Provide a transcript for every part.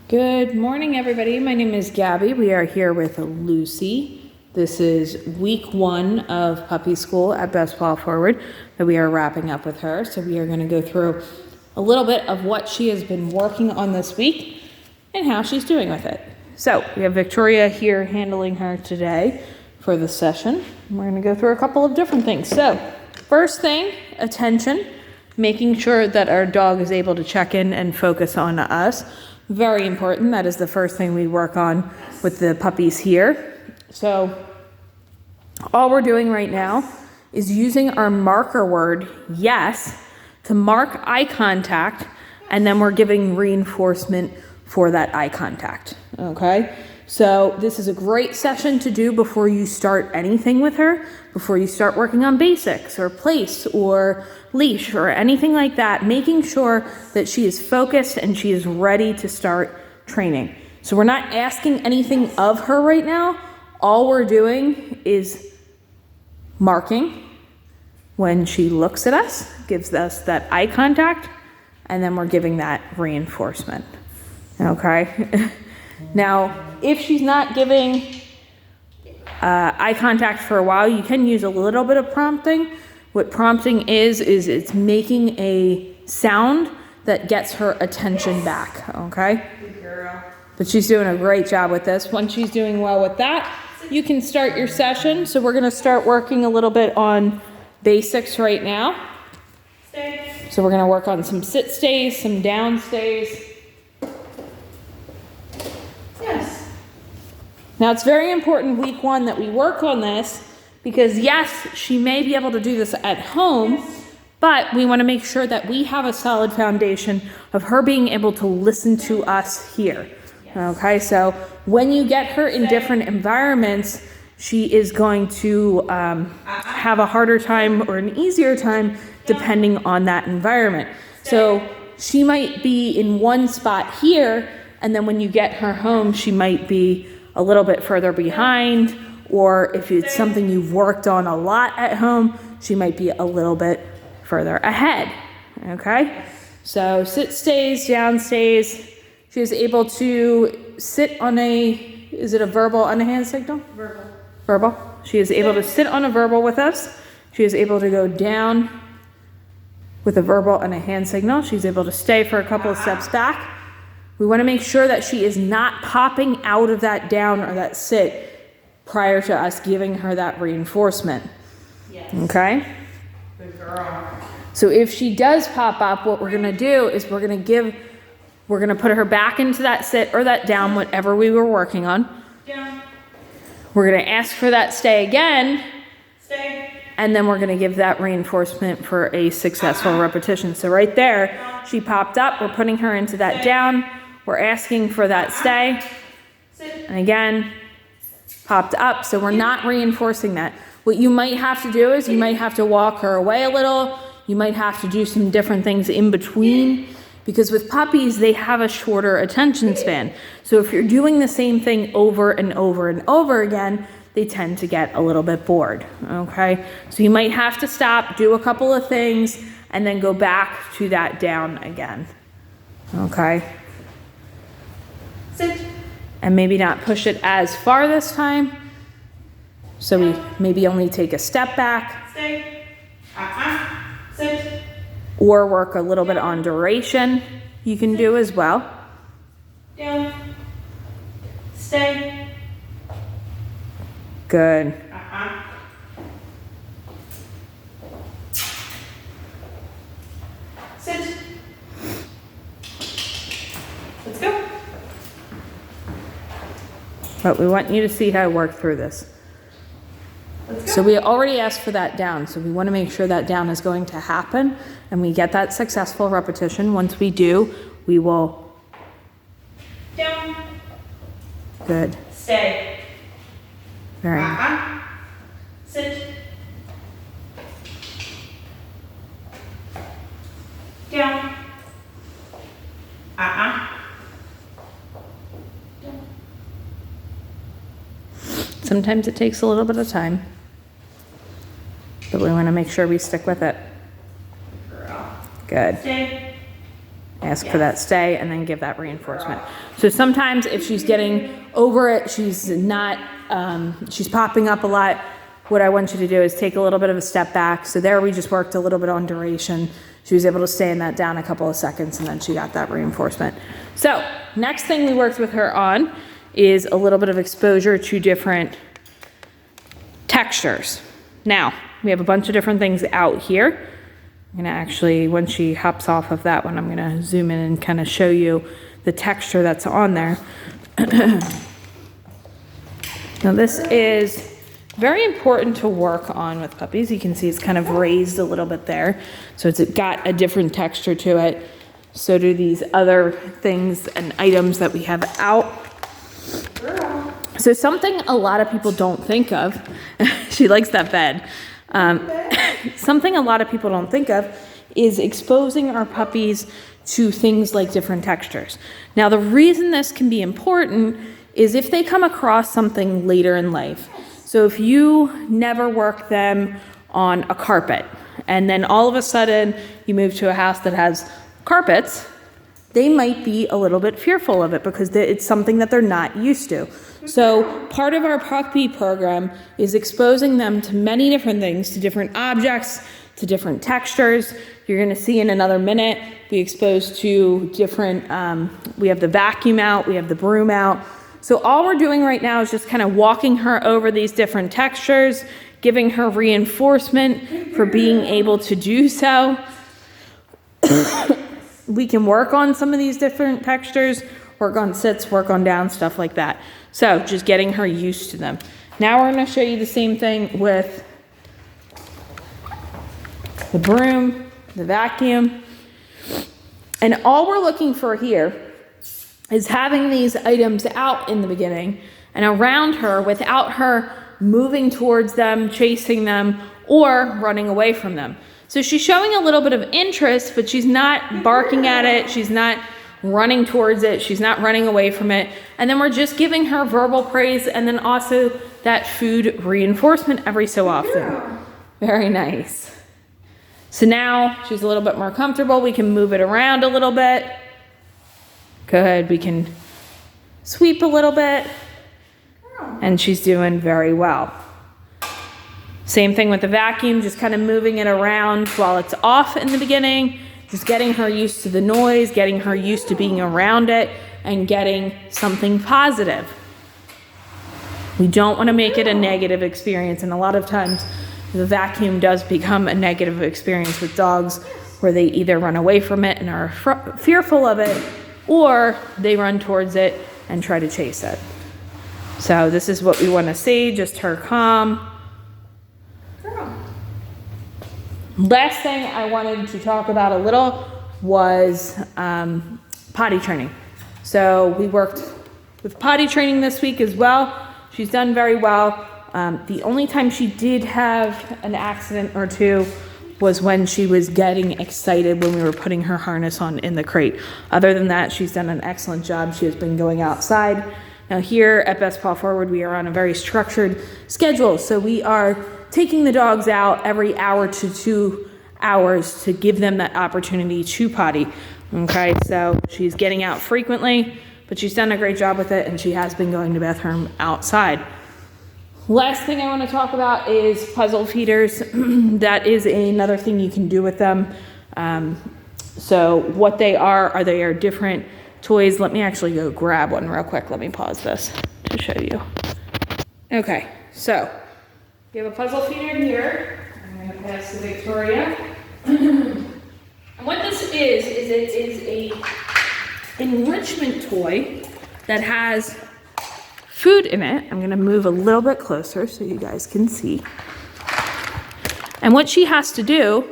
Good morning, everybody. My name is Gabby. We are here with Lucy. This is week 1 of puppy school at Best Paw Forward that we are wrapping up with her. So we are going to go through a little bit of what she has been working on this week and how she's doing with it. So we have Victoria here handling her today for the session. We're going to go through a couple of different things. So first thing, attention, making sure that our dog is able to check in and focus on us. Very important. That is the first thing we work on with the puppies here. So all we're doing right now is using our marker word, yes, to mark eye contact, and then we're giving reinforcement for that eye contact, okay? So this is a great session to do before you start anything with her, before you start working on basics or place or leash or anything like that, making sure that she is focused and she is ready to start training. So we're not asking anything of her right now. All we're doing is marking when she looks at us, gives us that eye contact, and then we're giving that reinforcement, okay? Now, if she's not giving eye contact for a while, you can use a little bit of prompting. What prompting is it's making a sound that gets her attention back, okay? Good girl. But she's doing a great job with this. Once she's doing well with that, you can start your session. So we're gonna start working a little bit on basics right now. Stay. So we're gonna work on some sit stays, some down stays. Yes. Now it's very important week 1 that we work on this because yes, she may be able to do this at home, but we want to make sure that we have a solid foundation of her being able to listen to us here. Okay, so when you get her in different environments, she is going to have a harder time or an easier time depending on that environment. So she might be in one spot here, and then when you get her home, she might be a little bit further behind, or if it's something you've worked on a lot at home, she might be a little bit further ahead, okay? So sit stays, down stays. She is able to sit on is it a verbal on a hand signal? Verbal. Verbal. She is able to sit on a verbal with us. She is able to go down with a verbal and a hand signal. She's able to stay for a couple of steps back. We want to make sure that she is not popping out of that down or that sit prior to us giving her that reinforcement. Yes. Okay? Good girl. So if she does pop up, what we're going to do is we're going to put her back into that sit or that down, whatever we were working on. Down. We're going to ask for that stay again. Stay. And then we're going to give that reinforcement for a successful repetition. So right there, she popped up. We're putting her into that down. We're asking for that stay. And again, popped up. So we're not reinforcing that. What you might have to do is you might have to walk her away a little. You might have to do some different things in between, because with puppies, they have a shorter attention span. So if you're doing the same thing over and over and over again, they tend to get a little bit bored, okay? So you might have to stop, do a couple of things, and then go back to that down again, okay? Sit. And maybe not push it as far this time. So we maybe only take a step back. Stay. Sit. Or work a little bit on duration. You can do as well. Down. Stay. Good. Sit. Let's go. But we want you to see how I work through this. So we already asked for that down, so we want to make sure that down is going to happen and we get that successful repetition. Once we do, we will down. Good. Stay. Very nice. Sit. Down. Sometimes it takes a little bit of time, but we want to make sure we stick with it. Good. Stay. ask for that stay, and then give that reinforcement. So sometimes if she's getting over it, she's not, she's popping up a lot, what I want you to do is take a little bit of a step back. So there we just worked a little bit on duration. She was able to stay in that down a couple of seconds, and then she got that reinforcement. So next thing we worked with her on is a little bit of exposure to different textures. Now, we have a bunch of different things out here. I'm gonna actually, when she hops off of that one, I'm gonna zoom in and kind of show you the texture that's on there. Now this is very important to work on with puppies. You can see it's kind of raised a little bit there. So it's got a different texture to it. So do these other things and items that we have out. So something a lot of people don't think of, she likes that bed. Something a lot of people don't think of is exposing our puppies to things like different textures. Now, the reason this can be important is if they come across something later in life. So if you never work them on a carpet, and then all of a sudden you move to a house that has carpets, they might be a little bit fearful of it because it's something that they're not used to. So part of our puppy program is exposing them to many different things, to different objects, to different textures. You're gonna see in another minute, we expose to different, we have the vacuum out, we have the broom out. So all we're doing right now is just kind of walking her over these different textures, giving her reinforcement for being able to do so. We can work on some of these different textures, work on sits, work on down, stuff like that. So just getting her used to them. Now we're going to show you the same thing with the broom, the vacuum. And all we're looking for here is having these items out in the beginning and around her without her moving towards them, chasing them, or running away from them. So she's showing a little bit of interest, but she's not barking at it. She's not running towards it. She's not running away from it. And then we're just giving her verbal praise and then also that food reinforcement every so often. Very nice. So now she's a little bit more comfortable. We can move it around a little bit. Good. We can sweep a little bit. And she's doing very well. Same thing with the vacuum, just kind of moving it around while it's off in the beginning, just getting her used to the noise, getting her used to being around it, and getting something positive. We don't want to make it a negative experience, and a lot of times the vacuum does become a negative experience with dogs where they either run away from it and are fearful of it, or they run towards it and try to chase it. So this is what we want to see, just her calm. Last thing I wanted to talk about a little was potty training. So we worked with potty training this week as well. She's done very well. The only time she did have an accident or two was when she was getting excited when we were putting her harness on in the crate. Other than that, she's done an excellent job. She has been going outside. Now here at Best Paw Forward, we are on a very structured schedule. So we are taking the dogs out every hour to 2 hours to give them that opportunity to potty. Okay, so she's getting out frequently, but she's done a great job with it, and she has been going to bathroom outside. Last thing I want to talk about is puzzle feeders. That is another thing you can do with them. So what they are different toys. Let me actually go grab one real quick. Let me pause this to show you. Okay, so we have a puzzle feeder here. I'm going to pass to Victoria. And what this is it is a enrichment toy that has food in it. I'm going to move a little bit closer so you guys can see. And what she has to do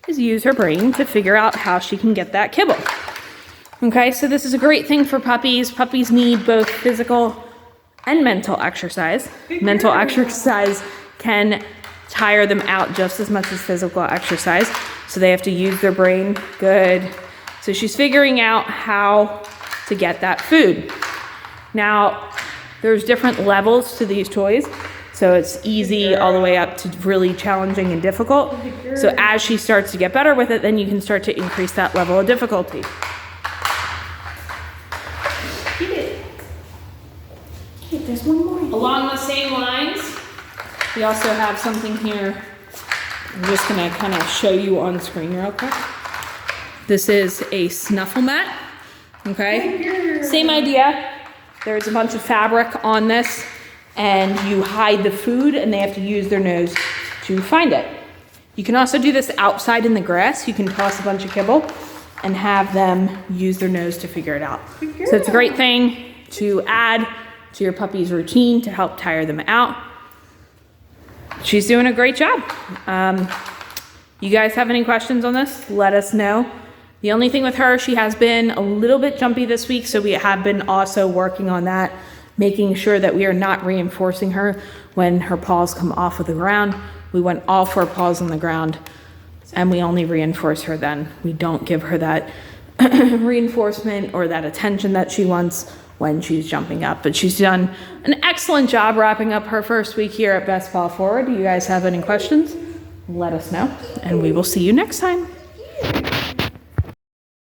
is use her brain to figure out how she can get that kibble. Okay, so this is a great thing for puppies. Puppies need both physical and mental exercise. Mental exercise can tire them out just as much as physical exercise. So they have to use their brain. Good. So she's figuring out how to get that food. Now, there's different levels to these toys. So it's easy all the way up to really challenging and difficult. So as she starts to get better with it, then you can start to increase that level of difficulty. Get it. Okay, there's one more. Along the same lines, we also have something here. I'm just gonna kind of show you on screen real quick. This is a snuffle mat, okay? Same idea. There's a bunch of fabric on this and you hide the food and they have to use their nose to find it. You can also do this outside in the grass. You can toss a bunch of kibble and have them use their nose to figure it out. So it's a great thing to add to your puppy's routine to help tire them out. She's doing a great job. You guys have any questions on this? Let us know. The only thing with her, she has been a little bit jumpy this week, so we have been also working on that, making sure that we are not reinforcing her when her paws come off of the ground. We want all 4 paws on the ground, and we only reinforce her then. We don't give her that reinforcement or that attention that she wants when she's jumping up. But she's done an excellent job wrapping up her first week here at Best Paw Forward. Do you guys have any questions? Let us know, and we will see you next time.